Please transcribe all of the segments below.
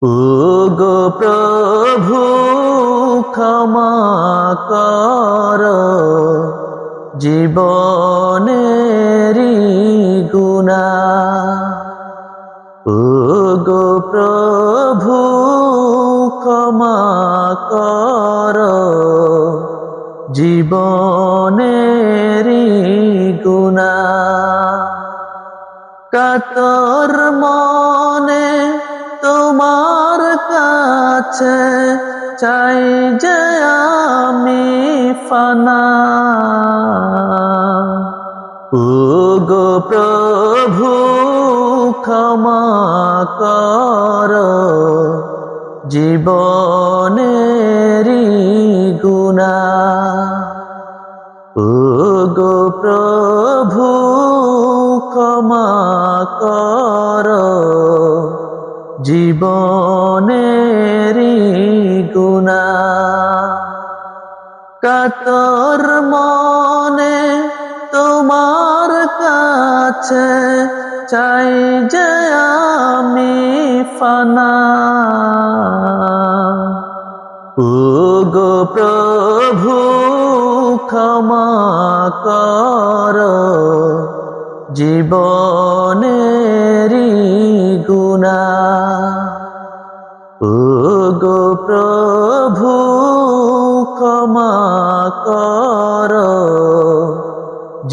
ওগো প্রভু ক্ষমা কর জীবনেরি গুনাহ। ওগো প্রভু ক্ষমা কর জীবনেরি গুনাহ। কাতর মনে তোমার কাছে চাই যে আমি ফানা। ওগো প্রভু ক্ষমা কর জীবনেরি গুনাহ। ওগো প্রভু ক্ষমা কর জীবনেরি গুনাহ। কাতর মনে তোমার কাছে চাই যে আমি ফানা। ওগো প্রভু ক্ষমা কর জীবনেরি গুনাহ। ওগো প্রভু ক্ষমা কর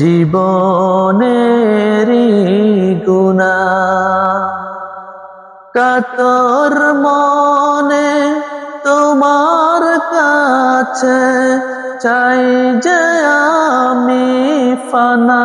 জীবনেরি গুনাহ। কাতর মনে তোমার কাছে চাই যে আমি ফানা।